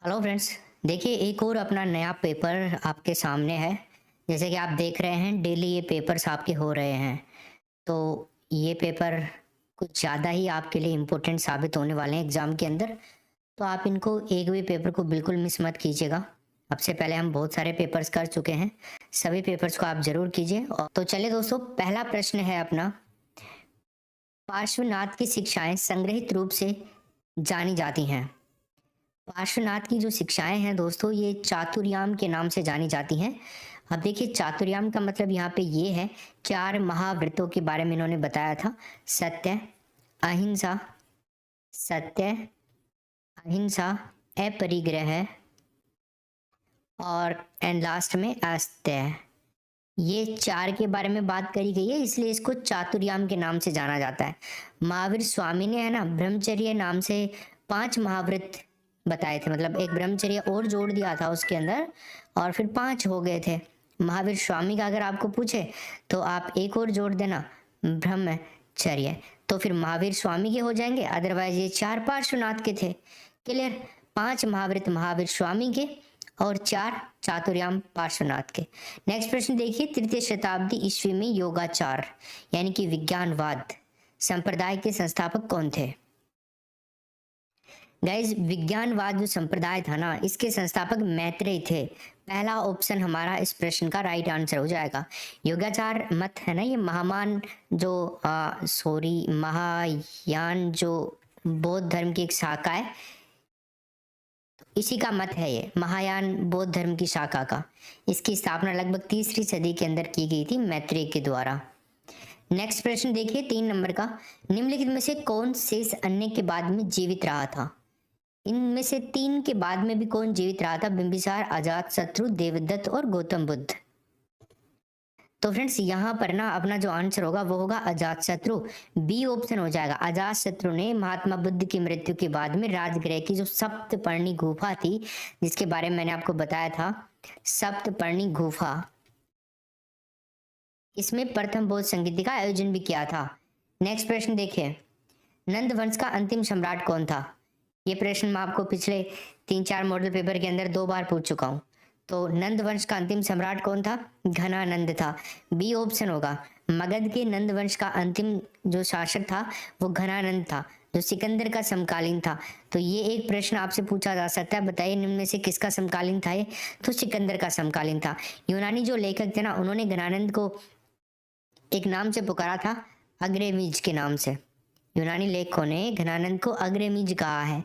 Hello friends. देखिए एक और अपना नया पेपर आपके सामने है। जैसे कि आप देख रहे हैं डेली ये पेपर्स आपके हो रहे हैं। तो ये पेपर कुछ ज़्यादा ही आपके लिए इम्पोर्टेंट साबित होने वाले हैं एग्ज़ाम के अंदर। तो आप इनको एक भी पेपर को बिल्कुल मिस मत कीजिएगा। अब से पहले हम बहुत सारे पेपर्स कर चुके हैं। सभी पेपर्स को आप ज़रूर कीजिए। और तो चलिए दोस्तों, पहला प्रश्न है अपना, पार्श्वनाथ की शिक्षाएं संग्रहित रूप से जानी जाती हैं। पार्श्वनाथ की जो शिक्षाएं हैं दोस्तों, ये चातुर्याम के नाम से जानी जाती हैं। अब देखिए चातुर्याम का मतलब यहाँ पे ये है, चार महाव्रतों के बारे में इन्होंने बताया था। सत्य, अहिंसा, सत्य, अहिंसा, अपरिग्रह और एंड लास्ट में अस्तेय। ये चार के बारे में बात करी गई है, इसलिए इसको चातुर्याम के नाम से जाना जाता है। महावीर स्वामी ने है ना ब्रह्मचर्य नाम से 5 महाव्रत बताए थे, मतलब एक ब्रह्मचर्य और जोड़ दिया था उसके अंदर और फिर 5 हो गए थे। महावीर स्वामी का अगर आपको पूछे तो आप एक और जोड़ देना, ब्रह्मचर्य, तो फिर महावीर स्वामी के हो जाएंगे। अदरवाइज ये 4 पार्श्वनाथ के थे। क्लियर। 5 महाव्रत महावीर स्वामी के और 4 चातुर्याम पार्श्वनाथ के। नेक्स्ट प्रश्न देखिए, तृतीय शताब्दी ईस्वी में योगाचार यानी कि विज्ञानवाद संप्रदाय के संस्थापक कौन थे? गाइज, विज्ञानवाद जो संप्रदाय था ना, इसके संस्थापक मैत्रेय थे। पहला ऑप्शन हमारा इस प्रश्न का राइट आंसर हो जाएगा। योगाचार मत है ना, ये महायान जो बौद्ध धर्म की एक शाखा है, इसी का मत है ये, महायान बौद्ध धर्म की शाखा का। इसकी स्थापना लगभग 3री सदी के अंदर की गई थी मैत्रेय के द्वारा। नेक्स्ट प्रश्न देखिए 3 नंबर का, निम्नलिखित में से कौन शेष अन्य के बाद में जीवित रहा था? इनमें से 3 के बाद में भी कौन जीवित रहा था? बिंबिसार, अजात शत्रु, देवदत्त और गौतम बुद्ध। तो फ्रेंड्स यहाँ पर ना अपना जो आंसर होगा वो होगा अजात शत्रु। बी ऑप्शन हो जाएगा। अजात शत्रु ने महात्मा बुद्ध की मृत्यु के बाद में राजगृह की जो सप्तपर्णी गुफा थी, जिसके बारे में मैंने आपको बताया था, सप्तपर्णी गुफा, इसमें प्रथम बौद्ध संगीति का आयोजन भी किया था। नेक्स्ट प्रश्न देखिए, नंद वंश का अंतिम सम्राट कौन था? ये प्रश्न मैं आपको पिछले 3-4 मॉडल पेपर के अंदर 2 बार पूछ चुका हूँ। तो नंद वंश का अंतिम सम्राट कौन था? घनानंद था। बी ऑप्शन होगा। मगध के नंद वंश का अंतिम जो शासक था वो घनानंद था, जो सिकंदर का समकालीन था। तो ये एक प्रश्न आपसे पूछा जा सकता है, बताइए निम्न में से किसका समकालीन था ये? तो सिकंदर का समकालीन था। यूनानी जो लेखक थे ना, उन्होंने घनानंद को एक नाम से पुकारा था, अग्रेमीज के नाम से। यूनानी लेखकों ने घनानंद को अग्रेमीज कहा है।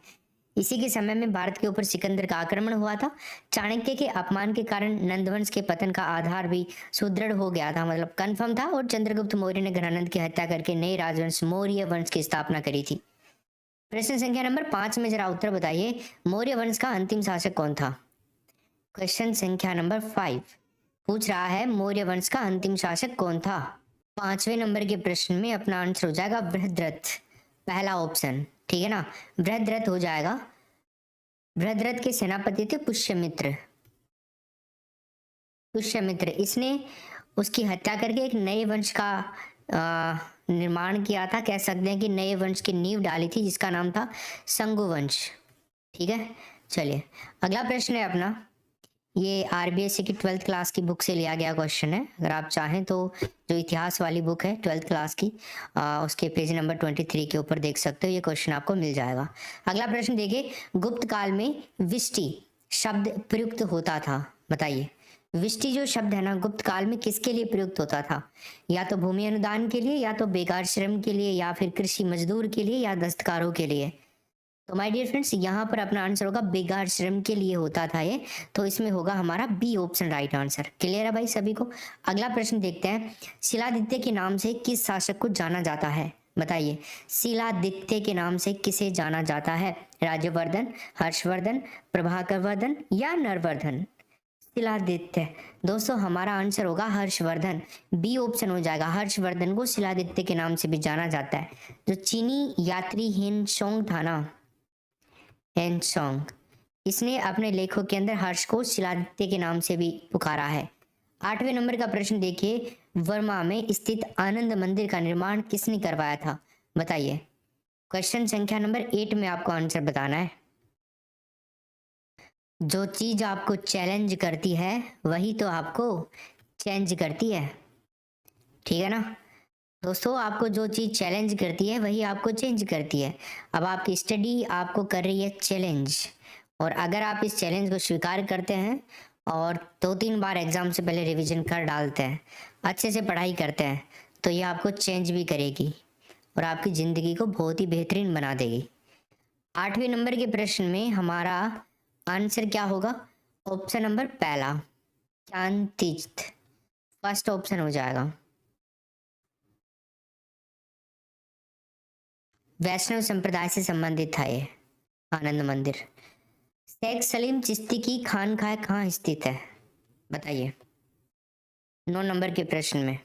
इसी के समय में भारत के ऊपर सिकंदर का आक्रमण हुआ था। चाणक्य के अपमान के कारण नंदवंश के पतन का आधार भी सुदृढ़ हो गया था, मतलब कंफर्म था, और चंद्रगुप्त मौर्य ने घनानंद की हत्या करके नए राजवंश मौर्य वंश की स्थापना करी थी। प्रश्न संख्या नंबर 5 में जरा उत्तर बताइए, मौर्य वंश का अंतिम शासक कौन था? क्वेश्चन संख्या नंबर 5 पूछ रहा है, मौर्य वंश का अंतिम शासक कौन था? 5वें नंबर के प्रश्न में अपना आंसर हो जाएगा बृहद्रथ, पहला ऑप्शन। ठीक है ना, बृहद्रथ हो जाएगा। बृहद्रथ के सेनापति थे पुष्यमित्र। पुष्यमित्र, इसने उसकी हत्या करके एक नए वंश का निर्माण किया था। कह सकते हैं कि नए वंश की नींव डाली थी, जिसका नाम था संगु वंश। ठीक है, चलिए अगला प्रश्न है अपना, ये आरबीएससी की 12th क्लास की बुक से लिया गया क्वेश्चन है। अगर आप चाहें तो जो इतिहास वाली बुक है 12th क्लास की, उसके पेज नंबर 23 के ऊपर देख सकते हो, ये क्वेश्चन आपको मिल जाएगा। अगला प्रश्न देखिए, गुप्त काल में विष्टि शब्द प्रयुक्त होता था, बताइए। विष्टि जो शब्द है ना, गुप्त काल में किसके लिए प्रयुक्त होता था? या तो भूमि अनुदान के लिए, या तो बेकार श्रम के लिए, या फिर कृषि मजदूर के लिए, या दस्तकारों के लिए। तो माय डियर फ्रेंड्स, यहाँ पर अपना आंसर होगा बेगार श्रम के लिए होता था ये। तो इसमें होगा हमारा B option right answer. Clear है भाई सभी को? अगला प्रश्न देखते हैं, शिलादित्य के नाम से किस शासक को जाना जाता है? बताइए, शिलादित्य के नाम से किसे जाना जाता है? राज्यवर्धन, हर्षवर्धन, प्रभाकर वर्धन या नरवर्धन? शिलादित्य दोस्तों हमारा आंसर होगा हर्षवर्धन। बी ऑप्शन हो जाएगा। हर्षवर्धन को शिलादित्य के नाम से भी जाना जाता है। जो चीनी यात्री हिनसोंग था ना, हेनसोंग, इसने अपने लेखों के अंदर हर्ष को शिलादित्य के नाम से भी पुकारा है। 8वें नंबर का प्रश्न देखिए, वर्मा में स्थित आनंद मंदिर का निर्माण किसने करवाया था? बताइए। क्वेश्चन संख्या नंबर 8 में आपको आंसर बताना है। जो चीज आपको चैलेंज करती है वही तो आपको चेंज करती है, ठीक है ना दोस्तों। आपको जो चीज चैलेंज करती है वही आपको चेंज करती है। अब आपकी स्टडी आपको कर रही है चैलेंज, और अगर आप इस चैलेंज को स्वीकार करते हैं और 2-3 बार एग्जाम से पहले रिवीजन कर डालते हैं, अच्छे से पढ़ाई करते हैं, तो ये आपको चेंज भी करेगी और आपकी ज़िंदगी को बहुत ही बेहतरीन बना देगी। 8वें नंबर के प्रश्न में हमारा आंसर क्या होगा? ऑप्शन नंबर पहला ज्ञान तीर्थ फर्स्ट ऑप्शन हो जाएगा। वैष्णव संप्रदाय से संबंधित था ये आनंद मंदिर। शेख सलीम चिश्ती की खानकाह कहाँ स्थित है? बताइए 9 नंबर के प्रश्न में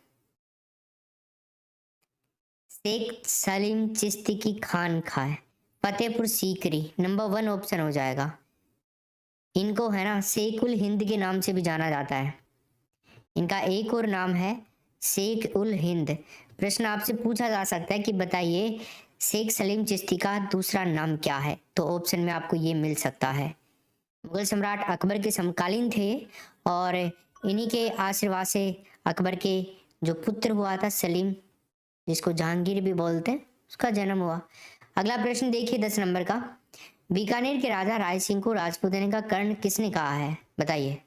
शेख सलीम चिश्ती की खानकाह फतेहपुर सीकरी नंबर 1 ऑप्शन हो जाएगा। इनको है ना शेख उल हिंद के नाम से भी जाना जाता है। इनका एक और नाम है शेख उल हिंद। प्रश्न आपसे पूछा जा सकता है कि बताइए शेख सलीम चिश्ती का दूसरा नाम क्या है, तो ऑप्शन में आपको ये मिल सकता है। मुगल सम्राट अकबर के समकालीन थे और इन्हीं के आशीर्वाद से अकबर के जो पुत्र हुआ था सलीम, जिसको जहांगीर भी बोलते हैं, उसका जन्म हुआ। अगला प्रश्न देखिए 10 नंबर का। बीकानेर के राजा राय सिंह को राजपूताना का कर्ण किसने कहा है? बताइए।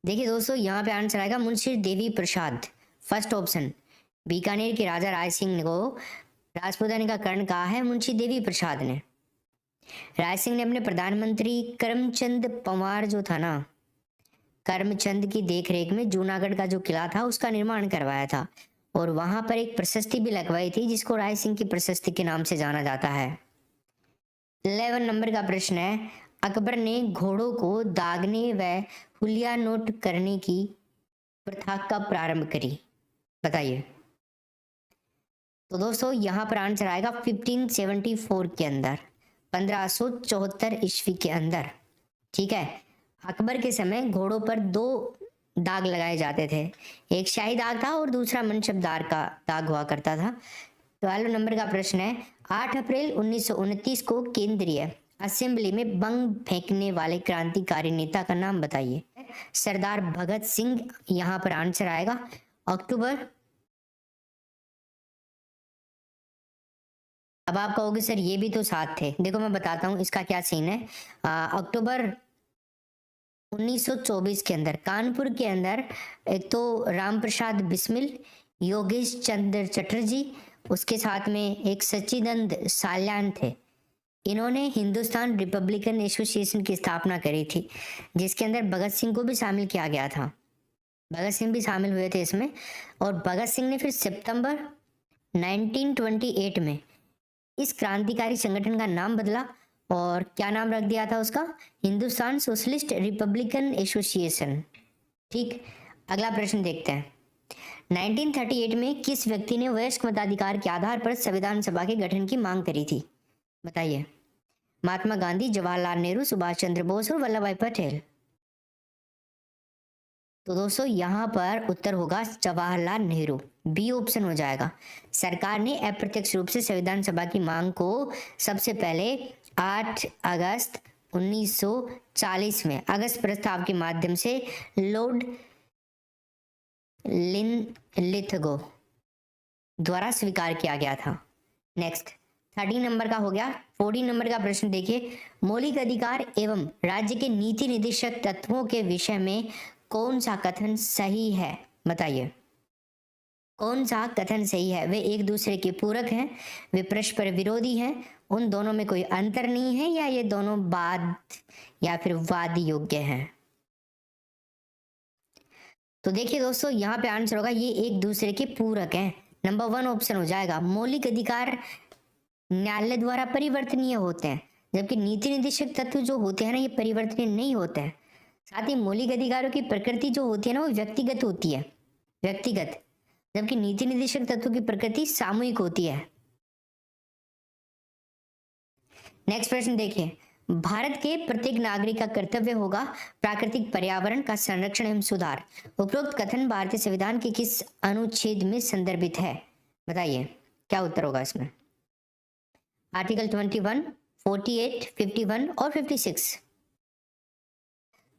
देखिए दोस्तों यहाँ पे आंसर आएगा मुंशी देवी प्रसाद फर्स्ट ऑप्शन। बीकानेर के राजा राय सिंह को राजपूताना का कर्ण कहा है मुंशी देवी प्रसाद ने। राय सिंह ने अपने प्रधानमंत्री करमचंद पंवार जो था ना, करमचंद की देखरेख में जूनागढ़ का जो किला था उसका निर्माण करवाया था, और वहां पर एक प्रशस्ति भी लगवाई थी जिसको राय सिंह की प्रशस्ति के नाम से जाना जाता है। 11 नंबर का प्रश्न है अकबर ने घोड़ों को दागने व हुलिया नोट करने की प्रथा कब प्रारंभ करी? बताइए। तो दोस्तों यहाँ पर आंसर आएगा 1574 के अंदर, 1574 ईस्वी के अंदर, ठीक है। अकबर के समय घोड़ों पर 2 दाग लगाए जाते थे, एक शाही दाग था और दूसरा मनसबदार का दाग हुआ करता था। 12 नंबर का प्रश्न है 8 अप्रैल 1929 को केंद्रीय असेंबली में बम फेंकने वाले क्रांतिकारी नेता का नाम बताइए। सरदार भगत सिंह यहाँ पर आंसर आएगा। अक्टूबर, अब आप कहोगे सर ये भी तो साथ थे, देखो मैं बताता हूँ इसका क्या सीन है। अक्टूबर 1924 के अंदर कानपुर के अंदर एक तो राम प्रसाद बिस्मिल, योगेश चंद्र चटर्जी, उसके साथ में एक सच्चिदानंद साल्यान थे। इन्होंने हिंदुस्तान रिपब्लिकन एसोसिएशन की स्थापना करी थी, जिसके अंदर भगत सिंह को भी शामिल किया गया था। भगत सिंह भी शामिल हुए थे इसमें, और भगत सिंह ने फिर सितंबर 1928 में इस क्रांतिकारी संगठन का नाम बदला और क्या नाम रख दिया था उसका? हिंदुस्तान सोशलिस्ट रिपब्लिकन एसोसिएशन, ठीक। अगला प्रश्न देखते हैं 1938 में किस व्यक्ति ने वयस्क मताधिकार के आधार पर संविधान सभा के गठन की मांग करी थी? बताइए। महात्मा गांधी, जवाहरलाल नेहरू, सुभाष चंद्र बोस और वल्लभ भाई पटेल। तो दोस्तों यहाँ पर उत्तर होगा जवाहरलाल नेहरू, बी ऑप्शन हो जाएगा। सरकार ने अप्रत्यक्ष रूप से संविधान सभा की मांग को सबसे पहले 8 अगस्त 1940 में अगस्त प्रस्ताव के माध्यम से लॉर्ड लिनलिथगो द्वारा स्वीकार किया गया था। नेक्स्ट 13 नंबर का हो गया। 14 नंबर का प्रश्न देखिए, मौलिक अधिकार एवं राज्य के नीति निर्देशक तत्वों के विषय में कौन सा कथन सही है? बताइए। कौन सा कथन सही है? वे एक दूसरे के पूरक हैं, वे परस्पर विरोधी हैं, उन दोनों में कोई अंतर नहीं है, या ये दोनों वाद या फिर वाद योग्य हैं? तो देखिए दोस्तों यहाँ पे आंसर होगा ये एक दूसरे के पूरक हैं, नंबर 1 ऑप्शन हो जाएगा। मौलिक अधिकार न्यायालय द्वारा परिवर्तनीय होते हैं, जबकि नीति निर्देशक तत्व जो होते हैं ना ये परिवर्तनीय नहीं होते हैं। साथ ही मौलिक अधिकारों की प्रकृति जो होती है ना वो व्यक्तिगत होती है, व्यक्तिगत, जबकि नीति निर्देशक तत्वों की प्रकृति सामूहिक होती है। नेक्स्ट प्रश्न देखिए, भारत के प्रत्येक नागरिक का कर्तव्य होगा प्राकृतिक पर्यावरण का संरक्षण एवं सुधार। उपरोक्त कथन भारतीय संविधान के किस अनुच्छेद में संदर्भित है? बताइए। क्या उत्तर होगा इसमें? आर्टिकल 21, 48, 51 और 56।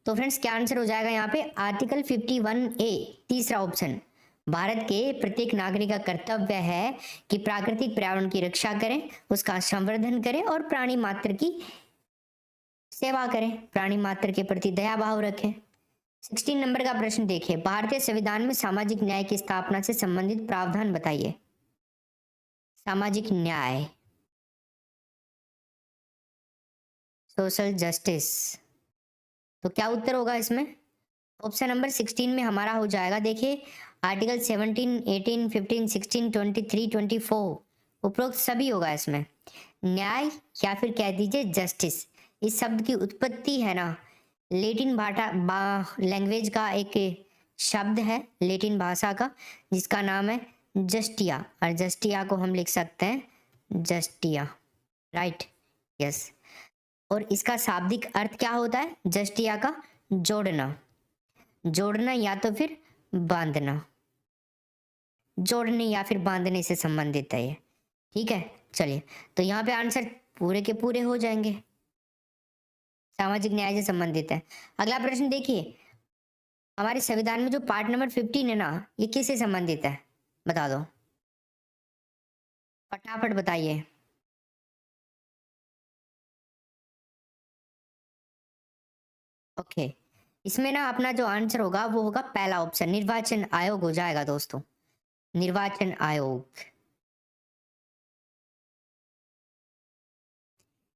तो फ्रेंड्स क्या आंसर हो जाएगा यहाँ पे? आर्टिकल 51A, तीसरा ऑप्शन। भारत के प्रत्येक नागरिक का कर्तव्य है कि प्राकृतिक पर्यावरण की रक्षा करें, उसका संवर्धन करें और प्राणी मात्र की सेवा करें, प्राणी मात्र के प्रति दया भाव रखें। 16 नंबर का प्रश्न देखिए, भारतीय संविधान में सामाजिक न्याय की स्थापना से संबंधित प्रावधान बताइए। सामाजिक न्याय, सोशल जस्टिस, तो क्या उत्तर होगा इसमें? ऑप्शन नंबर 16 में हमारा हो जाएगा, देखिए आर्टिकल 17, 18, 15, 16, 23, 24 उपरोक्त सभी होगा इसमें। न्याय या फिर कह दीजिए जस्टिस, इस शब्द की उत्पत्ति है ना लेटिन लैंग्वेज का एक शब्द है, लेटिन भाषा का, जिसका नाम है जस्टिया, और जस्टिया को हम लिख सकते हैं जस्टिया, राइट, यस। और इसका शाब्दिक अर्थ क्या होता है? जस्टिया का जोड़ना, जोड़ना या तो फिर बांधना, जोड़ने या फिर बांधने से संबंधित है ये, ठीक है। चलिए, तो यहाँ पे आंसर पूरे के पूरे हो जाएंगे, सामाजिक न्याय से संबंधित है। अगला प्रश्न देखिए, हमारे संविधान में जो पार्ट नंबर 15 है ना, ये किससे संबंधित है? बता दो, फटाफट बताइए। ओके, इसमें ना अपना जो आंसर होगा वो होगा पहला ऑप्शन, निर्वाचन आयोग हो जाएगा दोस्तों, निर्वाचन आयोग।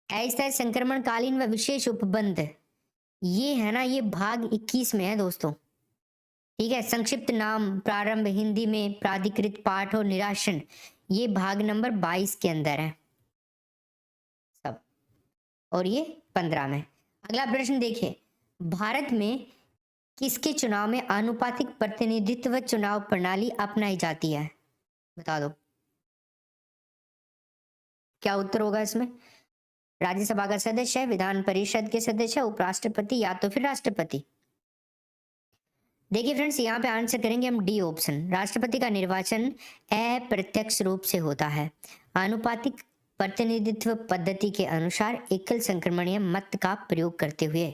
ऐसा संक्रमणकालीन व विशेष उपबंध, ये है ना, ये भाग 21 में है दोस्तों, ठीक है। संक्षिप्त नाम, प्रारंभ, हिंदी में प्राधिकृत पाठ और निराशन, ये भाग नंबर 22 के अंदर है सब, और ये 15 में। अगला प्रश्न देखिए, भारत में किसके चुनाव में आनुपातिक प्रतिनिधित्व चुनाव प्रणाली अपनाई जाती है? बता दो, क्या उत्तर होगा इसमें? राज्यसभा का सदस्य, विधान परिषद के सदस्य, उपराष्ट्रपति या तो फिर राष्ट्रपति। देखिए फ्रेंड्स, यहाँ पे आंसर करेंगे हम डी ऑप्शन, राष्ट्रपति का निर्वाचन अप्रत्यक्ष रूप से होता है। आनुपातिक प्रतिनिधित्व पद्धति के अनुसार एकल संक्रमणीय मत का प्रयोग करते हुए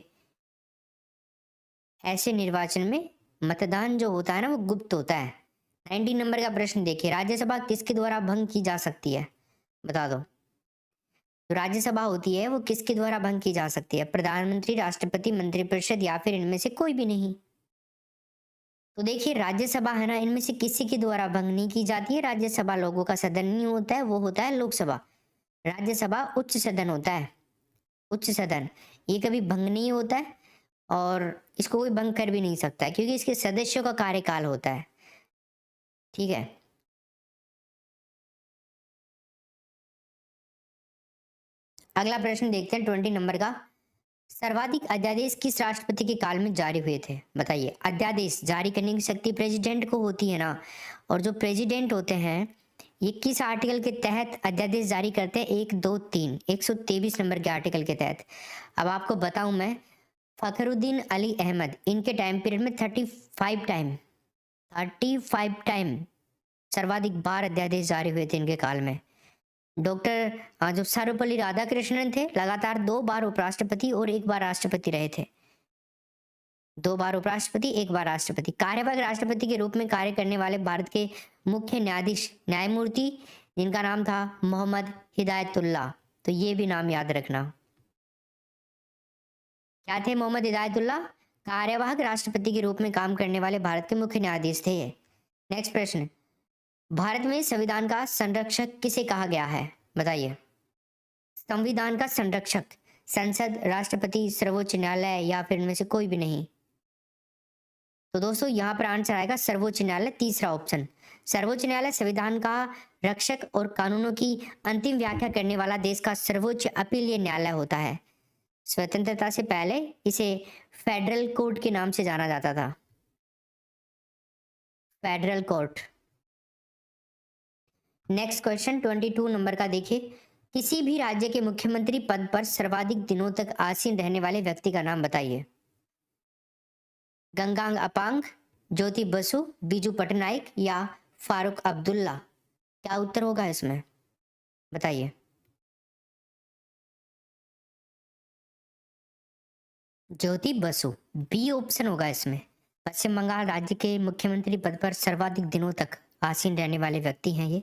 ऐसे निर्वाचन में मतदान जो होता है ना वो गुप्त होता है। 19 नंबर का प्रश्न देखिए, राज्यसभा किसके द्वारा भंग की जा सकती है? बता दो, तो राज्यसभा होती है वो किसके द्वारा भंग की जा सकती है? प्रधानमंत्री, राष्ट्रपति, मंत्रिपरिषद या फिर इनमें से कोई भी नहीं। तो देखिए राज्यसभा है ना, इनमें से किसी के द्वारा भंग नहीं की जाती है। राज्यसभा लोगों का सदन नहीं होता है, वो होता है लोकसभा। राज्यसभा उच्च सदन होता है, उच्च सदन, ये कभी भंग नहीं होता है और इसको कोई भंग कर भी नहीं सकता है, क्योंकि इसके सदस्यों का कार्यकाल होता है, ठीक है। अगला प्रश्न देखते हैं 20 नंबर का, सर्वाधिक अध्यादेश किस राष्ट्रपति के काल में जारी हुए थे? बताइए। अध्यादेश जारी करने की शक्ति प्रेसिडेंट को होती है ना, और जो प्रेसिडेंट होते हैं ये किस आर्टिकल के तहत अध्यादेश जारी करते हैं? 1, 2, 3, 123 नंबर के आर्टिकल के तहत। अब आपको बताऊं मैं, फखरुद्दीन अली अहमद, इनके टाइम पीरियड में 35 टाइम सर्वाधिक बार अध्यादेश जारी हुए थे इनके काल में। डॉक्टर जो सर्वपल्ली राधाकृष्णन थे, लगातार 2 बार उपराष्ट्रपति और 1 बार राष्ट्रपति रहे थे, 2 बार उपराष्ट्रपति, 1 बार राष्ट्रपति। कार्यवाहक राष्ट्रपति के रूप में कार्य करने वाले भारत के मुख्य न्यायाधीश, न्यायमूर्ति, जिनका नाम था मोहम्मद हिदायतुल्लाह, तो ये भी नाम याद रखना। क्या थे मोहम्मद हिदायतुल्लाह? कार्यवाहक राष्ट्रपति के रूप में काम करने वाले भारत के मुख्य न्यायाधीश थे ये। नेक्स्ट प्रश्न, भारत में संविधान का संरक्षक किसे कहा गया है? बताइए। संविधान का संरक्षक, संसद, राष्ट्रपति, सर्वोच्च न्यायालय या फिर इनमें से कोई भी नहीं। तो दोस्तों यहाँ पर आंसर आएगा सर्वोच्च न्यायालय, तीसरा ऑप्शन। सर्वोच्च न्यायालय संविधान का रक्षक और कानूनों की अंतिम व्याख्या करने वाला देश का सर्वोच्च अपीलीय न्यायालय होता है। स्वतंत्रता से पहले इसे फेडरल कोर्ट के नाम से जाना जाता था, federal court. Next question 22 number का देखिए, किसी भी राज्य के मुख्यमंत्री पद पर सर्वाधिक दिनों तक आसीन रहने वाले व्यक्ति का नाम बताइए। गंगांग अपांग, ज्योति बसु, बीजू पटनायक या फारूक अब्दुल्ला। क्या उत्तर होगा इसमें, बताइए। ज्योति बसु, बी ऑप्शन होगा इसमें। पश्चिम बंगाल राज्य के मुख्यमंत्री पद पर सर्वाधिक दिनों तक आसीन रहने वाले व्यक्ति हैं ये।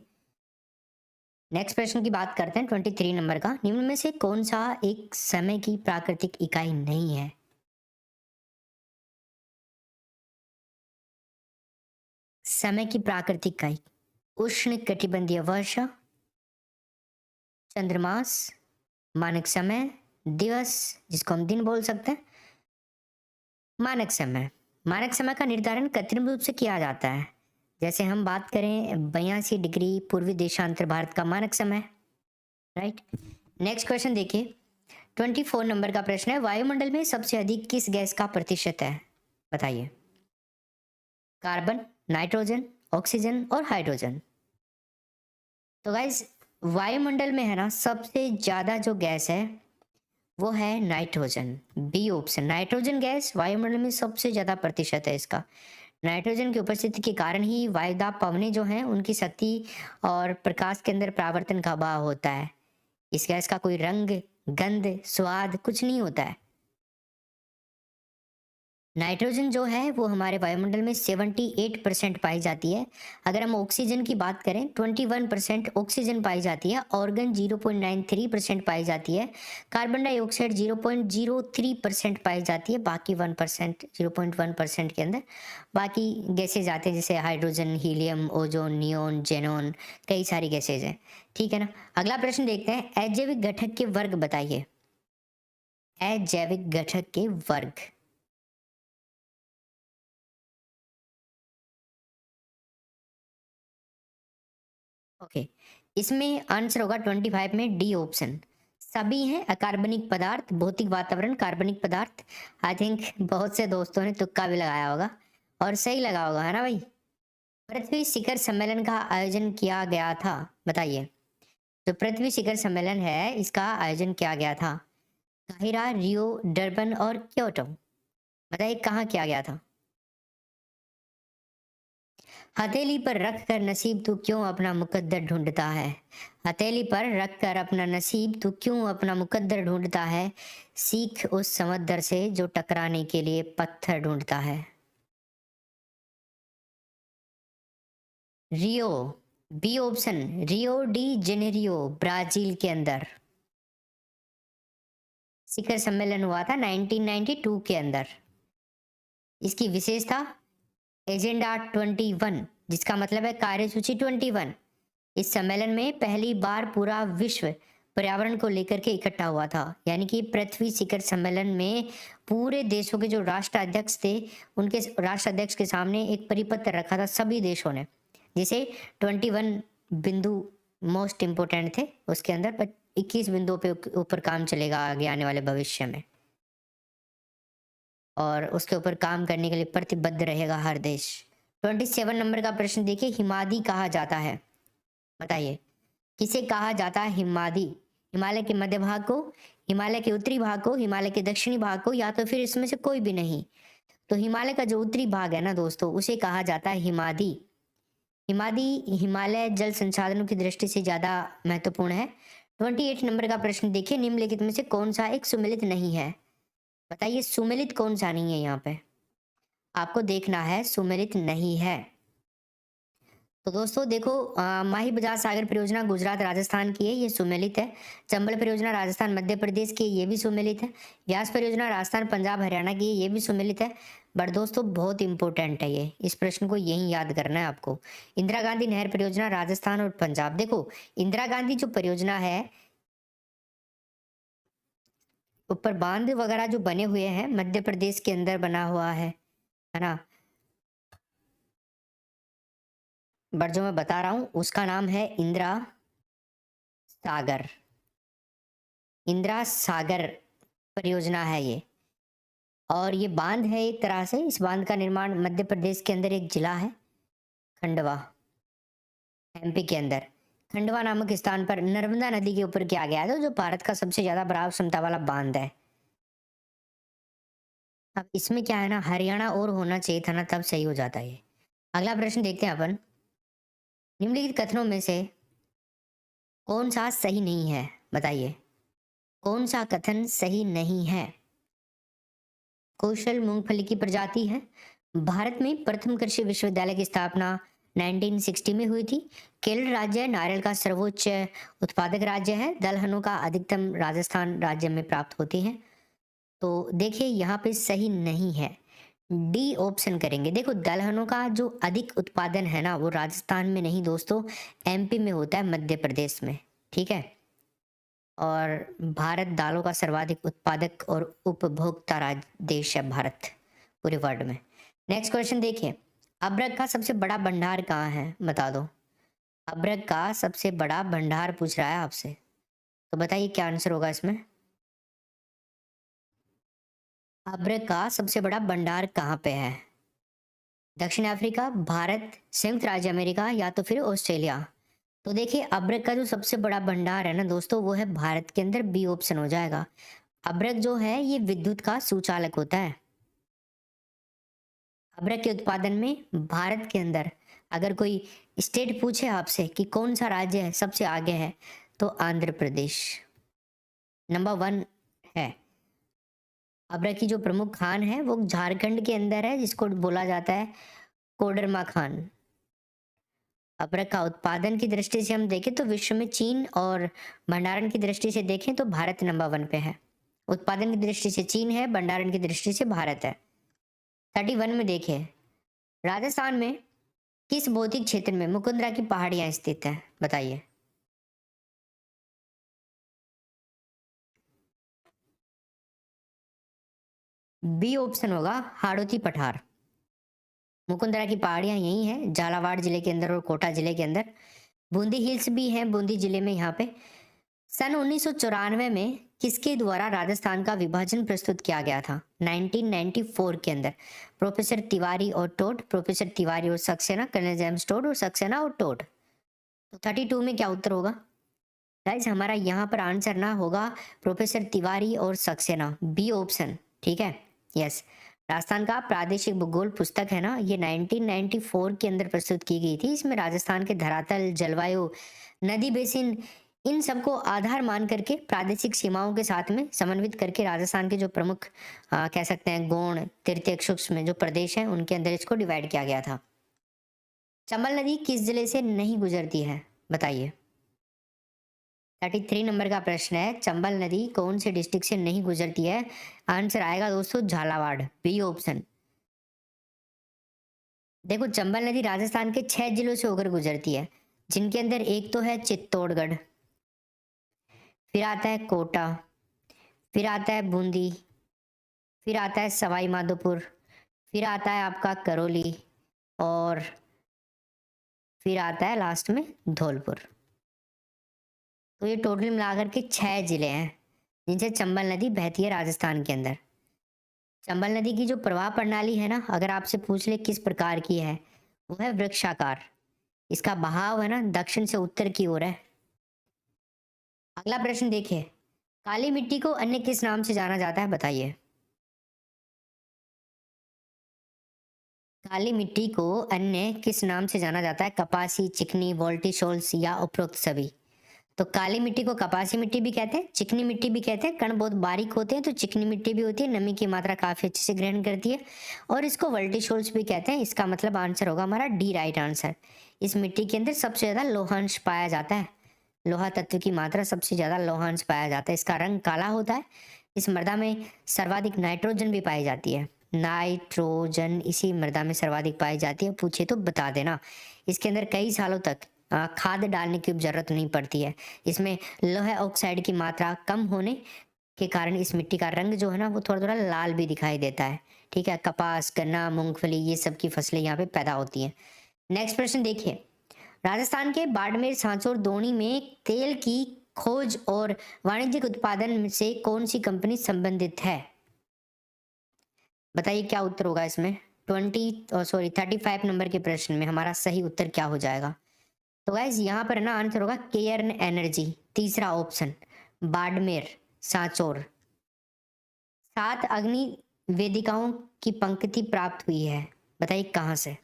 नेक्स्ट प्रश्न की बात करते हैं 23 नंबर का। निम्न में से कौन सा एक समय की प्राकृतिक इकाई नहीं है? समय की प्राकृतिक इकाई, उष्ण कटिबंधीय वर्षा, चंद्रमास, मानक समय, दिवस जिसको हम दिन बोल सकते हैं, मानक समय। मानक समय का निर्धारण कृत्रिम रूप से किया जाता है। जैसे हम बात करें 82 डिग्री पूर्वी देशांतर भारत का मानक समय, राइट। नेक्स्ट क्वेश्चन देखिए, 24 नंबर का प्रश्न है, वायुमंडल में सबसे अधिक किस गैस का प्रतिशत है? बताइए। कार्बन, नाइट्रोजन, ऑक्सीजन और हाइड्रोजन। तो गाइस वायुमंडल में है ना सबसे ज्यादा जो गैस है वो है nitrogen, B option. Nitrogen gas वायुमंडल में सबसे ज्यादा प्रतिशत है इसका। नाइट्रोजन की उपस्थिति के कारण ही वायुदाब पवनें जो हैं उनकी शक्ति और प्रकाश के अंदर परावर्तन का अभाव होता है। इस गैस का कोई रंग, गंध, स्वाद कुछ नहीं होता है। नाइट्रोजन जो है वो हमारे वायुमंडल में 78% पाई जाती है। अगर हम ऑक्सीजन की बात करें 21% ऑक्सीजन पाई जाती है, ऑर्गन 0.93% पाई जाती है, कार्बन डाइऑक्साइड 0.03% पाई जाती है, बाकी 1% 0.1% के अंदर बाकी गैसेज आते हैं जैसे hydrogen, helium, ozone, neon, xenon, कई सारी गैसेज हैं। ठीक है ना। अगला प्रश्न देखते हैं, अजैविक घटक के वर्ग बताइए। अजैविक घटक के वर्ग। ओके, इसमें आंसर होगा 25 में डी ऑप्शन। सभी हैं अकार्बनिक पदार्थ, भौतिक वातावरण, कार्बनिक पदार्थ। आई थिंक बहुत से दोस्तों ने तुक्का भी लगाया होगा और सही लगा होगा, है ना भाई। पृथ्वी शिखर सम्मेलन का आयोजन किया गया था, बताइए। जो पृथ्वी शिखर सम्मेलन है इसका आयोजन किया गया था काहिरा, रियो, डरबन और क्योटो। बताइए कहाँ किया गया था। हथेली पर रख कर नसीब तू क्यों अपना मुकद्दर ढूंढता है। हथेली पर रख कर अपना नसीब तू क्यों अपना मुकद्दर ढूंढता है, सीख उस समंदर से जो टकराने के लिए पत्थर ढूंढता है। Rio, B option. Rio de Janeiro Brazil के अंदर शिखर सम्मेलन हुआ था 1992 के अंदर। इसकी विशेषता एजेंडा 21, जिसका मतलब है कार्यसूची 21। इस सम्मेलन में पहली बार पूरा विश्व पर्यावरण को लेकर के इकट्ठा हुआ था। यानी कि पृथ्वी शिखर सम्मेलन में पूरे देशों के जो राष्ट्राध्यक्ष थे उनके राष्ट्राध्यक्ष के सामने एक परिपत्र रखा था सभी देशों ने, जिसे 21 बिंदु मोस्ट इम्पोर्टेंट थे उसके अंदर, पर 21 बिंदुओं पे ऊपर काम चलेगा आगे आने वाले भविष्य में, और उसके ऊपर काम करने के लिए प्रतिबद्ध रहेगा हर देश। 27 नंबर का प्रश्न देखिए, हिमादी कहा जाता है, बताइए। किसे कहा जाता है हिमादी? हिमालय के मध्य भाग को, हिमालय के उत्तरी भाग को, हिमालय के दक्षिणी भाग को, या तो फिर इसमें से कोई भी नहीं। तो हिमालय का जो उत्तरी भाग है ना दोस्तों उसे कहा जाता है हिमादी। हिमादी हिमालय जल संसाधनों की दृष्टि से ज्यादा महत्वपूर्ण है। 28 नंबर का प्रश्न देखिए, निम्नलिखित में से कौन सा एक सुमेलित नहीं है? बताइए सुमेलित कौन सा नहीं है, यहाँ पे आपको देखना है सुमेलित नहीं है। तो दोस्तों देखो, माही बजाज सागर परियोजना गुजरात राजस्थान की है, ये सुमेलित है। चंबल परियोजना राजस्थान मध्य प्रदेश की है, ये भी सुमेलित है। व्यास परियोजना राजस्थान पंजाब हरियाणा की है, ये भी सुमेलित है। बट दोस्तों बहुत इंपॉर्टेंट है ये, इस प्रश्न को यही याद करना है आपको। इंदिरा गांधी नहर परियोजना राजस्थान और पंजाब। देखो इंदिरा गांधी जो परियोजना है, ऊपर बांध वगैरह जो बने हुए हैं मध्य प्रदेश के अंदर बना हुआ है ना। बट जो मैं बता रहा हूँ उसका नाम है इंदिरा सागर। इंदिरा सागर परियोजना है ये, और ये बांध है एक तरह से। इस बांध का निर्माण मध्य प्रदेश के अंदर एक जिला है खंडवा, एमपी के अंदर खंडवा नामक स्थान पर नर्मदा नदी के ऊपर किया गया था, जो भारत का सबसे ज्यादा बराबर क्षमता वाला बांध है। अब इसमें क्या है ना, हरियाणा और होना चाहिए था ना, तब सही हो जाता है ये। अगला प्रश्न देखते हैं अपन, निम्नलिखित कथनों में से कौन सा सही नहीं है, बताइए कौन सा कथन सही नहीं है। कौशल मूंगफली की प्रजाति है। भारत में प्रथम कृषि विश्वविद्यालय की स्थापना 1960 में हुई थी। केरल राज्य नारियल का सर्वोच्च उत्पादक राज्य है। दलहनों का अधिकतम राजस्थान राज्य में प्राप्त होती है। तो देखिए यहाँ पे सही नहीं है, डी ऑप्शन करेंगे। देखो दलहनों का जो अधिक उत्पादन है ना वो राजस्थान में नहीं दोस्तों, एमपी में होता है, मध्य प्रदेश में, ठीक है। और भारत दालों का सर्वाधिक उत्पादक और उपभोक्ता देश है भारत पूरे वर्ल्ड में। नेक्स्ट क्वेश्चन देखिए, अब्रक का सबसे बड़ा भंडार कहाँ है, बता दो। अब्रक का सबसे बड़ा भंडार पूछ रहा है आपसे, तो बताइए क्या आंसर होगा इसमें। अब्रक का सबसे बड़ा भंडार कहाँ पे है? दक्षिण अफ्रीका, भारत, संयुक्त राज्य अमेरिका या तो फिर ऑस्ट्रेलिया। तो देखिए अब्रक का जो सबसे बड़ा भंडार है ना दोस्तों वो है भारत के अंदर, बी ऑप्शन हो जाएगा। अब्रक जो है ये विद्युत का सुचालक होता है। अब्रक के उत्पादन में भारत के अंदर अगर कोई स्टेट पूछे आपसे कि कौन सा राज्य है सबसे आगे है, तो आंध्र प्रदेश नंबर 1 है। अब्रक की जो प्रमुख खान है वो झारखंड के अंदर है, जिसको बोला जाता है कोडरमा खान। अब्रक का उत्पादन की दृष्टि से हम देखें तो विश्व में चीन, और भंडारण की दृष्टि से देखें तो भारत नंबर 1 पे है। उत्पादन की दृष्टि से चीन है, भंडारण की दृष्टि से भारत है। 31 में देखिए, राजस्थान में किस भौतिक क्षेत्र में मुकुंदरा की पहाड़ियां स्थित है, बताइए। बी ऑप्शन होगा हाड़ौती पठार। मुकुंदरा की पहाड़ियां यही हैं, झालावाड़ जिले के अंदर और कोटा जिले के अंदर। बूंदी हिल्स भी हैं बूंदी जिले में यहाँ पे। सन 1994 में किसके द्वारा राजस्थान का विभाजन प्रस्तुत किया गया था? 1994 के अंदर। प्रोफेसर तिवारी और टोड, प्रोफेसर तिवारी और सक्सेना, कर्नल जेम्स टोड और सक्सेना और टोड। तो 32 में क्या उत्तर होगा गाइस? हमारा यहाँ पर आंसर ना होगा प्रोफेसर तिवारी और सक्सेना, बी ऑप्शन, ठीक है। यस, राजस्थान का प्रादेशिक भूगोल पुस्तक है ना, ये 1994 के अंदर प्रस्तुत की गई थी। इसमें राजस्थान के धरातल, जलवायु, नदी बेसिन, इन सबको आधार मान करके प्रादेशिक सीमाओं के साथ में समन्वित करके राजस्थान के जो प्रमुख कह सकते हैं गौण, तृतीयक, सूक्ष्म जो प्रदेश हैं उनके अंदर इसको डिवाइड किया गया था। चंबल नदी किस जिले से नहीं गुजरती है, बताइए। 33 नंबर का प्रश्न है, चंबल नदी कौन से डिस्ट्रिक्ट से नहीं गुजरती है? आंसर आएगा दोस्तों झालावाड़, बी ऑप्शन। देखो चंबल नदी राजस्थान के 6 जिलों से होकर गुजरती है, जिनके अंदर एक तो है चित्तौड़गढ़, फिर आता है कोटा, फिर आता है बूंदी, फिर आता है सवाई माधोपुर, फिर आता है आपका करौली, और फिर आता है लास्ट में धौलपुर। तो ये टोटल मिलाकर के 6 जिले हैं जिनसे चंबल नदी बहती है राजस्थान के अंदर। चंबल नदी की जो प्रवाह प्रणाली है ना, अगर आपसे पूछ ले किस प्रकार की है, वो है वृक्षाकार। इसका बहाव है ना दक्षिण से उत्तर की ओर है। अगला प्रश्न देखिए, काली मिट्टी को अन्य किस नाम से जाना जाता है, बताइए। काली मिट्टी को अन्य किस नाम से जाना जाता है? कपासी, चिकनी, वोल्टिसोल्स या उपरोक्त सभी। तो काली मिट्टी को कपासी मिट्टी भी कहते हैं, चिकनी मिट्टी भी कहते हैं। कण बहुत बारीक होते हैं तो चिकनी मिट्टी भी होती है, नमी की मात्रा काफी अच्छे से ग्रहण करती है, और इसको वोल्टिसोल्स भी कहते हैं। इसका मतलब आंसर होगा हमारा डी, राइट आंसर। इस मिट्टी के अंदर सबसे ज्यादा लोहांश पाया जाता है, लोहा तत्व की मात्रा सबसे ज्यादा लोहांश पाया जाता है। इसका रंग काला होता है। इस मृदा में सर्वाधिक नाइट्रोजन भी पाई जाती है, नाइट्रोजन इसी मृदा में सर्वाधिक पाई जाती है। पूछे तो बता देना। इसके अंदर कई सालों तक खाद डालने की जरूरत नहीं पड़ती है। इसमें लोहे ऑक्साइड की मात्रा कम होने के कारण इस मिट्टी का रंग जो है ना वो थोड़ा थोड़ा लाल भी दिखाई देता है, ठीक है। कपास, गन्ना, मूंगफली ये सब की फसलें यहाँ पे पैदा होती हैं। नेक्स्ट प्रश्न देखिए, राजस्थान के बाड़मेर, सांचौर, दोनी में तेल की खोज और वाणिज्यिक उत्पादन से कौन सी कंपनी संबंधित है? बताइए क्या उत्तर होगा इसमें। 35 नंबर के प्रश्न में हमारा सही उत्तर क्या हो जाएगा? तो गाइज यहाँ पर ना आंसर होगा केयर्न एनर्जी, तीसरा ऑप्शन, बाड़मेर, सांचौर। 7 अग्नि वेदिकाओं की पंक्ति प्राप्त हुई है, बताइए कहाँ से?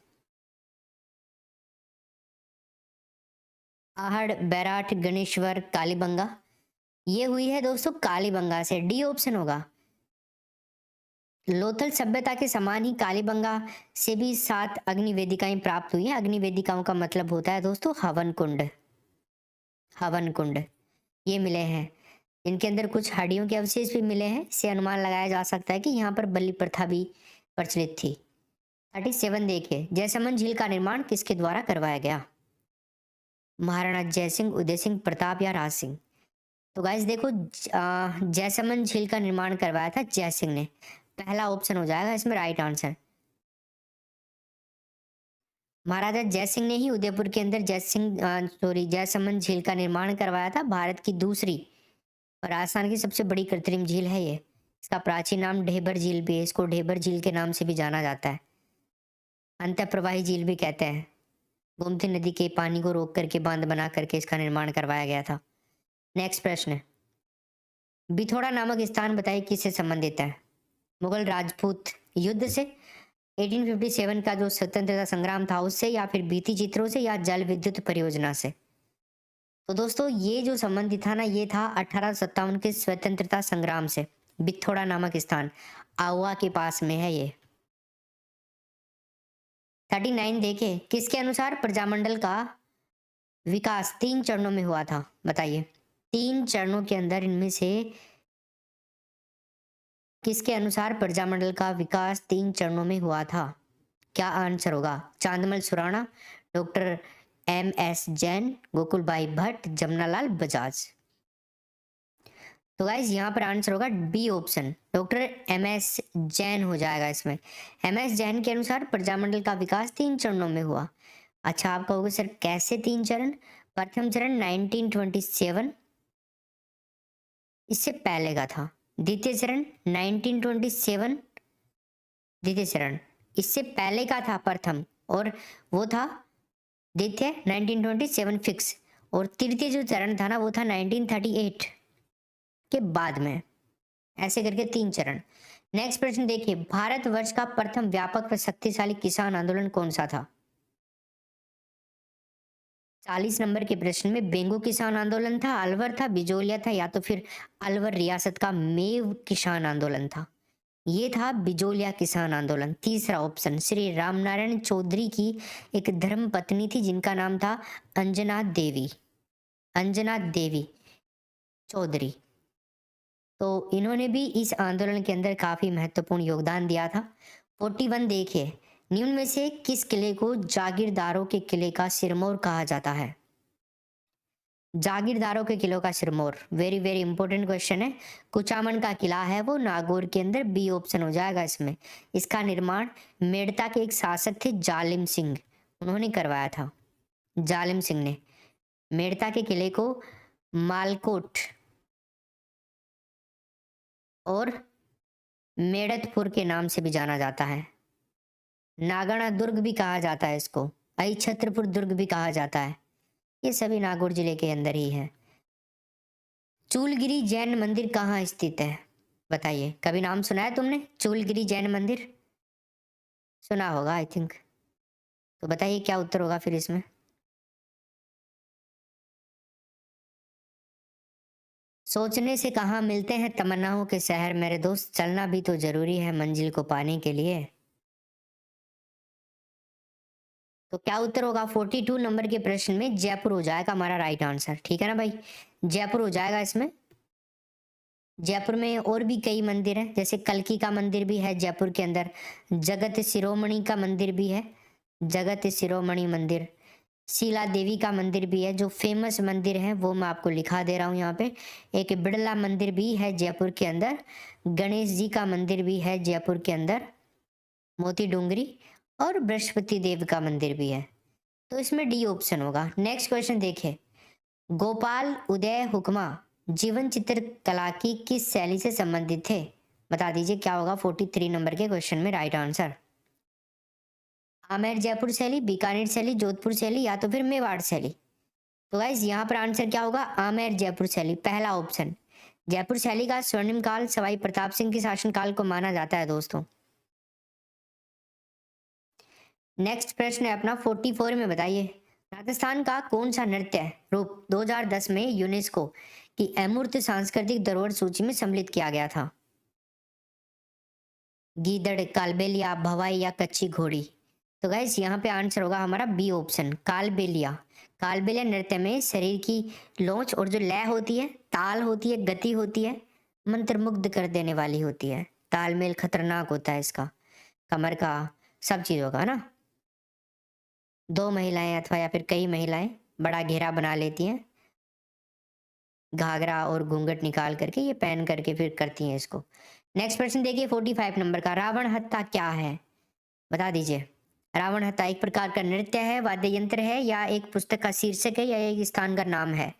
आहड़, बैराठ, गणेश्वर, कालीबंगा। ये हुई है दोस्तों कालीबंगा से, डी ऑप्शन होगा। लोथल सभ्यता के समान ही कालीबंगा से भी 7 अग्नि वेदिकाएं प्राप्त हुई हैं। अग्नि वेदिकाओं का मतलब होता है दोस्तों हवन कुंड। हवन कुंड ये मिले हैं। इनके अंदर कुछ हड्डियों के अवशेष भी मिले हैं। इससे अनुमान लगाया जा सकता है कि यहाँ पर बलि प्रथा भी प्रचलित थी। 37 देखिए, जयसमंद झील का निर्माण किसके द्वारा करवाया गया? महाराणा जयसिंह, उदय सिंह, प्रताप या राज सिंह। तो गाइस देखो, जयसमंद झील का निर्माण करवाया था जयसिंह ने। पहला ऑप्शन हो जाएगा इसमें राइट आंसर। महाराजा जयसिंह ने ही उदयपुर के अंदर जयसमंद झील का निर्माण करवाया था। भारत की दूसरी और राजस्थान की सबसे बड़ी कृत्रिम झील है ये। इसका प्राचीन नाम ढेबर झील भी है। इसको ढेबर झील के नाम से भी जाना जाता है। अंतःप्रवाही झील भी कहते हैं। गोमती नदी के पानी को रोक करके बांध बना करके इसका निर्माण करवाया गया था। नेक्स्ट प्रश्न है, बिथोड़ा नामक स्थान बताइए किससे संबंधित है? मुगल राजपूत युद्ध से, 1857 का जो स्वतंत्रता संग्राम था उससे, या फिर भित्ति चित्रों से, या जल विद्युत परियोजना से। तो दोस्तों ये जो संबंधित था ना, ये था 1857 के स्वतंत्रता संग्राम से। बिथोड़ा नामक स्थान आउवा के पास में है ये। 39 देखे, किसके अनुसार प्रजामंडल का विकास 3 चरणों में हुआ था? बताइए, 3 चरणों के अंदर इनमें से किसके अनुसार प्रजामंडल का विकास 3 चरणों में हुआ था? क्या आंसर होगा? Chandmal Surana, doctor MS Jain, Gokulbai Bhatt, Jamnalal Bajaj. तो गाइज यहाँ पर आंसर होगा B option, doctor MS Jain हो जाएगा इसमें। MS जैन के अनुसार प्रजामंडल का विकास 3 चरणों में हुआ। अच्छा, आप कहोगे सर कैसे 3 चरण? प्रथम चरण 1927 इससे पहले का था। द्वितीय चरण 1927, द्वितीय चरण इससे पहले का था प्रथम, और वो था द्वितीय 1927 फिक्स। और तृतीय जो चरण था ना, वो था 1938 के बाद में। ऐसे करके 3 चरण। नेक्स्ट प्रश्न देखिए, भारतवर्ष का प्रथम व्यापक व शक्तिशाली किसान आंदोलन कौन सा था? 40 नंबर के प्रश्न में बेंगू किसान आंदोलन था, अलवर था, बिजोलिया था, या तो फिर अलवर रियासत का मेव किसान आंदोलन था। ये था बिजोलिया किसान आंदोलन। तीसरा ऑप्शन, श्री रामनारायण चौधरी की एक धर्म पत्नी थी जिनका नाम था अंजना देवी, अंजना देवी चौधरी। तो इन्होंने भी इस आंदोलन के अंदर काफी महत्वपूर्ण योगदान दिया था। 41 देखिए, निम्न में से किस किले को जागीरदारों के किले का सिरमौर कहा जाता है? जागीरदारों के किलों का Sirmaur, very very important question है। कुचामन का किला है वो नागौर के अंदर, बी ऑप्शन हो जाएगा इसमें। इसका निर्माण मेड़ता के एक शासक थे जालिम सिंह, उन्होंने करवाया था। जालिम सिंह ने। मेड़ता के किले को मालकोट और मेड़तपुर के नाम से भी जाना जाता है। नागणा दुर्ग भी कहा जाता है इसको, अहिछत्रपुर दुर्ग भी कहा जाता है। ये सभी नागौर जिले के अंदर ही है। चूलगिरी जैन मंदिर कहाँ स्थित है? बताइए, कभी नाम सुना है तुमने चूलगिरी जैन मंदिर? सुना होगा आई थिंक। तो बताइए क्या उत्तर होगा फिर इसमें। सोचने से कहाँ मिलते हैं तमन्नाओं के शहर मेरे दोस्त, चलना भी तो जरूरी है मंजिल को पाने के लिए। तो क्या उत्तर होगा? 42 नंबर के प्रश्न में जयपुर हो जाएगा हमारा राइट आंसर। ठीक है ना भाई, जयपुर हो जाएगा इसमें। जयपुर में और भी कई मंदिर हैं, जैसे कल्की का मंदिर भी है जयपुर के अंदर, जगत शिरोमणि का मंदिर भी है, जगत शिरोमणि मंदिर, शीला देवी का मंदिर भी है। जो फेमस मंदिर है वो मैं आपको लिखा दे रहा हूँ यहाँ पे। एक बिड़ला मंदिर भी है जयपुर के अंदर, गणेश जी का मंदिर भी है जयपुर के अंदर, मोती डूंगरी, और बृहस्पति देव का मंदिर भी है। तो इसमें डी ऑप्शन होगा। नेक्स्ट क्वेश्चन देखिए, गोपाल उदय हुक्मा जीवन चित्र कला की किस शैली से संबंधित थे? बता दीजिए क्या होगा 43 नंबर के क्वेश्चन में राइट आंसर। आमेर जयपुर शैली, बीकानेर शैली, जोधपुर शैली, या तो फिर मेवाड़ शैली। तो गाइज यहाँ पर आंसर क्या होगा? आमेर जयपुर शैली, पहला ऑप्शन। जयपुर शैली का स्वर्णिम काल सवाई प्रताप सिंह के शासनकाल को माना जाता है दोस्तों। नेक्स्ट प्रश्न है अपना 44 में, बताइए राजस्थान का कौन सा नृत्य रूप 2010 में यूनेस्को की अमूर्त सांस्कृतिक धरोहर सूची में सम्मिलित किया गया था? गीदड़, कालबेलिया, भवाई या कच्ची घोड़ी? तो गाइस यहाँ पे आंसर होगा हमारा बी ऑप्शन, कालबेलिया। कालबेलिया नृत्य में शरीर की लौच और जो लय होती है, ताल होती है, गति होती है, मंत्रमुग्ध कर देने वाली होती है। तालमेल खतरनाक होता है इसका, कमर का, सब चीजों का ना। दो महिलाएं अथवा या फिर कई महिलाएं बड़ा घेरा बना लेती हैं, घाघरा और घूंघट निकाल करके, ये पहन करके फिर करती हैं इसको। नेक्स्ट प्रश्न देखिए 45 नंबर का, रावण हत्था क्या है? बता दीजिए। रावण हत्था एक प्रकार का नृत्य है, वाद्य यंत्र है, या एक पुस्तक का शीर्षक है, या एक स्थान का नाम है?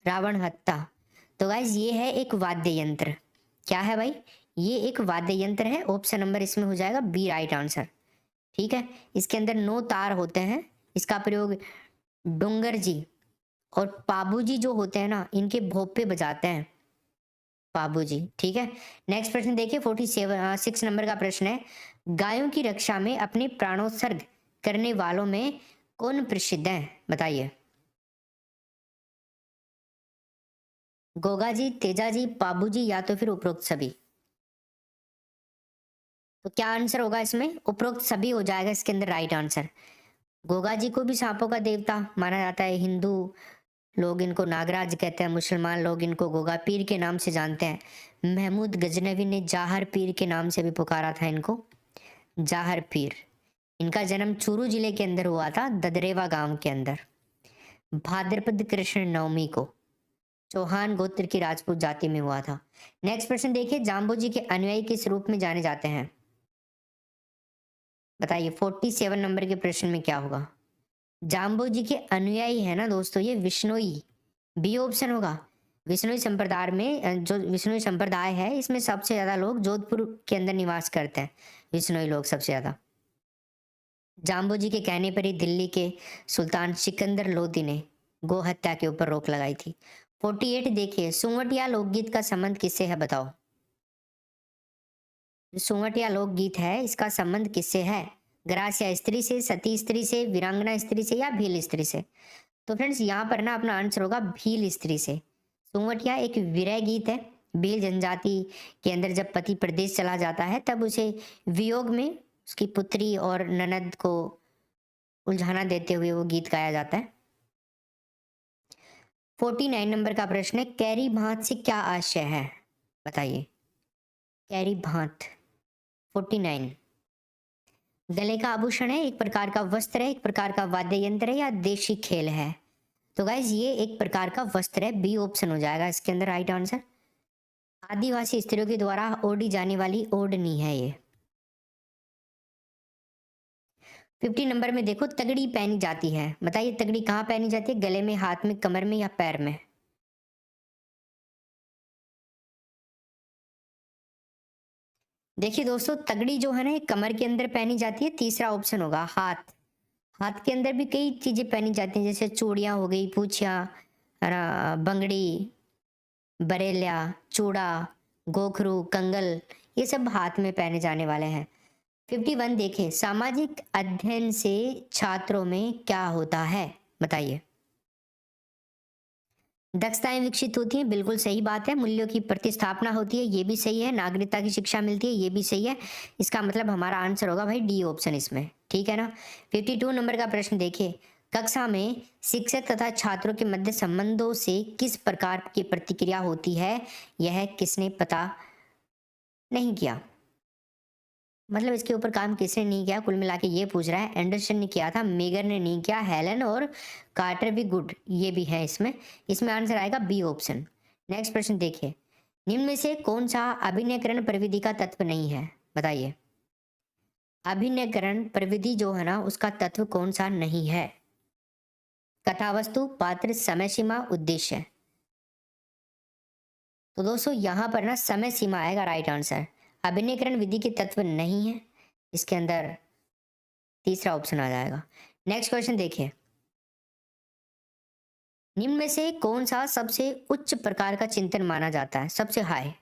रावण हत्था, तो गाइज ये है एक वाद्य यंत्र। क्या है भाई? ये एक वाद्य यंत्र है। ऑप्शन नंबर इसमें हो जाएगा बी राइट आंसर। ठीक है, इसके अंदर 9 तार होते हैं। इसका प्रयोग डोंगर जी और पाबू जी जो होते हैं ना, इनके भोपे बजाते हैं पाबू जी। ठीक है, नेक्स्ट प्रश्न देखिए 46 नंबर का प्रश्न है, गायों की रक्षा में अपने प्राणोत्सर्ग करने वालों में कौन प्रसिद्ध है? बताइए। गोगा जी, तेजा जी, पाबू जी, या तो फिर उपरोक्त सभी? तो क्या आंसर होगा इसमें? उपरोक्त सभी हो जाएगा इसके अंदर राइट आंसर। गोगा जी को भी सांपों का देवता माना जाता है। हिंदू लोग इनको नागराज कहते हैं, मुसलमान लोग इनको गोगा पीर के नाम से जानते हैं। महमूद गजनवी ने जाहर पीर के नाम से भी पुकारा था इनको, जाहर पीर। इनका जन्म चूरू जिले के अंदर हुआ था, ददरेवा गांव के अंदर, भाद्रपद कृष्ण नवमी को। चौहान गोत्र की राजपूत जाति में हुआ था। नेक्स्ट प्रश्न देखिए, जाम्बो जी के अनुयायी किस रूप में जाने जाते हैं? बताइए 47 नंबर के प्रश्न में क्या होगा? जाम्बो जी के अनुयायी है ना दोस्तों, ये विष्णोई, बी ऑप्शन होगा। विष्णोई संप्रदाय में जो विष्णोई संप्रदाय है, इसमें सबसे ज्यादा लोग जोधपुर के अंदर निवास करते हैं, विष्णोई लोग सबसे ज्यादा। जाम्बो जी के कहने पर ही दिल्ली के सुल्तान सिकंदर लोदी ने गो हत्या के ऊपर रोक लगाई थी। 48 देखिए, सुंवटिया लोकगीत का संबंध किससे है? बताओ। जो सुंवटिया लोकगीत है, इसका संबंध किससे है? ग्रासिया स्त्री से, सती स्त्री से, वीरांगना स्त्री से, या भील स्त्री से? तो फ्रेंड्स यहाँ पर ना अपना आंसर होगा भील स्त्री से। सुंवटिया एक विरह गीत है। भील जनजाति के अंदर जब पति प्रदेश चला जाता है, तब उसे वियोग में उसकी पुत्री और ननद को उलझाना देते हुए वो गीत गाया जाता है। 49 नंबर का प्रश्न है, कैरी भांत से क्या आशय है? बताइए। कैरी भांत 49 गले का आभूषण है, एक प्रकार का वस्त्र है, एक प्रकार का वाद्य यंत्र है, या देशी खेल है? तो गाइज ये एक प्रकार का वस्त्र है, बी ऑप्शन हो जाएगा इसके अंदर राइट आंसर। आदिवासी स्त्रियों के द्वारा ओढ़ी जाने वाली ओढ़नी है ये। 50 नंबर में देखो, तगड़ी पहनी जाती है। बताइए तगड़ी कहाँ पहनी जाती है? गले में, हाथ में, कमर में, या पैर में? देखिए दोस्तों, तगड़ी जो है ना, ये कमर के अंदर पहनी जाती है। तीसरा ऑप्शन होगा हाथ। हाथ के अंदर भी कई चीजें पहनी जाती हैं, जैसे चूड़ियां हो गई, पूछिया, बंगड़ी, बरेलिया, चूड़ा, गोखरू, कंगल, ये सब हाथ में पहने जाने वाले हैं। 51 देखें, सामाजिक अध्ययन से छात्रों में क्या होता है? बताइए। दक्षताएं विकसित होती हैं, बिल्कुल सही बात है। मूल्यों की प्रतिस्थापना होती है, ये भी सही है। नागरिकता की शिक्षा मिलती है, ये भी सही है। इसका मतलब हमारा आंसर होगा भाई डी ऑप्शन इसमें। ठीक है ना। 52 नंबर का प्रश्न देखिए, कक्षा में शिक्षक तथा छात्रों के मध्य संबंधों से किस प्रकार की प्रतिक्रिया होती है, यह किसने पता नहीं किया? मतलब इसके ऊपर काम किसने नहीं किया, कुल मिला के ये पूछ रहा है। एंडरसन ने किया था, मेगर ने नहीं किया, हेलन और कार्टर भी गुड ये भी है इसमें। इसमें आंसर आएगा बी ऑप्शन। नेक्स्ट प्रश्न देखिए, निम्न में से कौन सा अभिनयकरण प्रविधि का तत्व नहीं है? बताइए। अभिनयकरण प्रविधि जो है ना, उसका तत्व कौन सा नहीं है? कथावस्तु, पात्र, समय सीमा, उद्देश्य? तो दोस्तों यहाँ पर ना समय सीमा आएगा राइट आंसर। अभिनयकरण विधि के तत्व नहीं है इसके अंदर, तीसरा ऑप्शन आ जाएगा। नेक्स्ट क्वेश्चन देखिए, निम्न में से कौन सा सबसे उच्च प्रकार का चिंतन माना जाता है, सबसे हाई?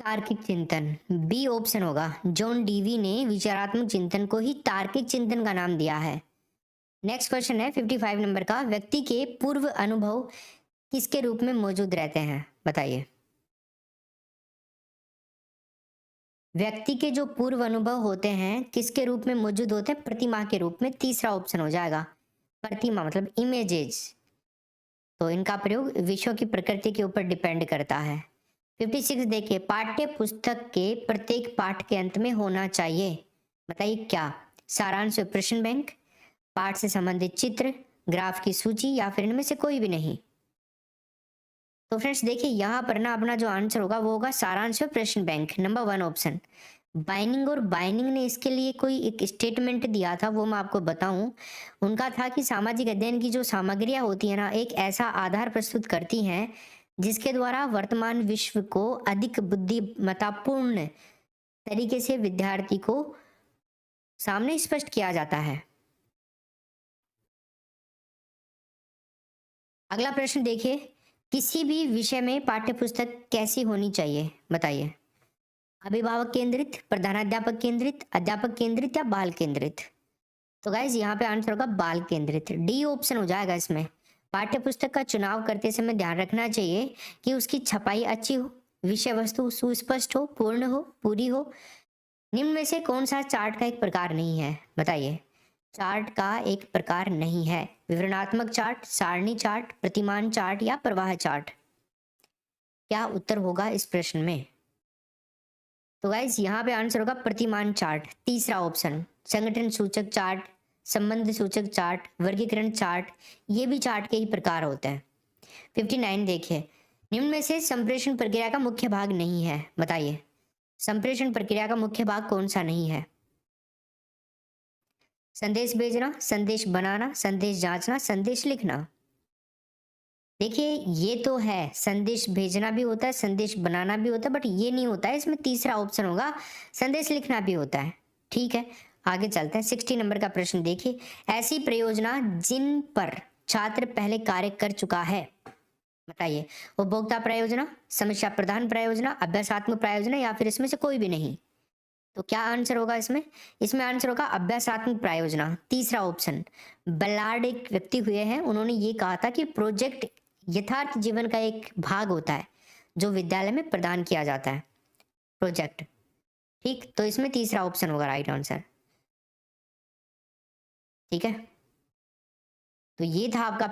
तार्किक चिंतन, बी ऑप्शन होगा। जॉन डीवी ने विचारात्मक चिंतन को ही तार्किक चिंतन का नाम दिया है। नेक्स्ट क्वेश्चन है 55 नंबर का, व्यक्ति के पूर्व अनुभव किसके रूप में मौजूद रहते हैं, बताइए। व्यक्ति के जो पूर्व अनुभव होते हैं किसके रूप में मौजूद होते हैं, प्रतिमा के रूप में। तीसरा ऑप्शन हो जाएगा। प्रतिमा मतलब इमेजेस। तो इनका प्रयोग विषयों की प्रकृति के ऊपर डिपेंड करता है। 56 देखिए, पाठ्य पुस्तक के प्रत्येक पाठ के अंत में होना चाहिए, बताइए क्या। सारांश और प्रश्न बैंक, पाठ से संबंधित चित्र, ग्राफ की सूची, या फिर इनमें से कोई भी नहीं। तो फ्रेंड्स देखिए यहाँ पर ना अपना जो आंसर होगा वो होगा सारांश और प्रश्न बैंक, नंबर 1 ऑप्शन। बाइनिंग और बाइनिंग ने इसके लिए कोई एक स्टेटमेंट दिया था, वो मैं आपको बताऊं। उनका था कि सामाजिक अध्ययन की जो सामग्रियां होती है ना, एक ऐसा आधार प्रस्तुत करती हैं जिसके द्वारा वर्तमान विश्व को अधिक बुद्धिमत्तापूर्ण तरीके से विद्यार्थी को सामने स्पष्ट किया जाता है। अगला प्रश्न देखिए, किसी भी विषय में पाठ्यपुस्तक कैसी होनी चाहिए, बताइए। अभिभावक केंद्रित, प्रधानाध्यापक केंद्रित, अध्यापक केंद्रित या बाल केंद्रित। तो गाइज यहाँ पे आंसर होगा बाल केंद्रित, डी ऑप्शन हो जाएगा इसमें। पाठ्यपुस्तक का चुनाव करते समय ध्यान रखना चाहिए कि उसकी छपाई अच्छी हो, विषय वस्तु सुस्पष्ट हो, पूर्ण हो, पूरी हो। निम्न में से कौन सा चार्ट का एक प्रकार नहीं है, बताइए। चार्ट का एक प्रकार नहीं है, विवरणात्मक चार्ट, सारणी चार्ट, प्रतिमान चार्ट या प्रवाह चार्ट। क्या उत्तर होगा इस प्रश्न में। तो गाइज यहाँ पे आंसर होगा प्रतिमान चार्ट, तीसरा ऑप्शन। संगठन सूचक चार्ट, संबंध सूचक चार्ट, वर्गीकरण चार्ट, ये भी चार्ट के ही प्रकार होते हैं। 59 देखिए, निम्न में से संप्रेषण प्रक्रिया का मुख्य भाग नहीं है, बताइए। संप्रेषण प्रक्रिया का मुख्य भाग कौन सा नहीं है। संदेश भेजना, संदेश बनाना, संदेश जांचना, संदेश लिखना। देखिए ये तो है, संदेश भेजना भी होता है, संदेश बनाना भी होता है, बट ये नहीं होता है इसमें। तीसरा ऑप्शन होगा, संदेश लिखना भी होता है। ठीक है, आगे चलते हैं। 60 नंबर का प्रश्न देखिए, ऐसी परियोजना जिन पर छात्र पहले कार्य कर चुका है, बताइए। उपभोक्ता परियोजना, समस्या प्रधान परियोजना, अभ्यासात्मक परियोजना, या फिर इसमें से कोई भी नहीं। तो क्या आंसर होगा इसमें। इसमें आंसर होगा अभ्यासात्मक परियोजना, तीसरा ऑप्शन। बलार्ड एक व्यक्ति हुए हैं, उन्होंने ये कहा था कि प्रोजेक्ट यथार्थ जीवन का एक भाग होता है जो विद्यालय में प्रदान किया जाता है, प्रोजेक्ट। ठीक, तो इसमें तीसरा ऑप्शन होगा राइट आंसर। ठीक है, तो ये था आपका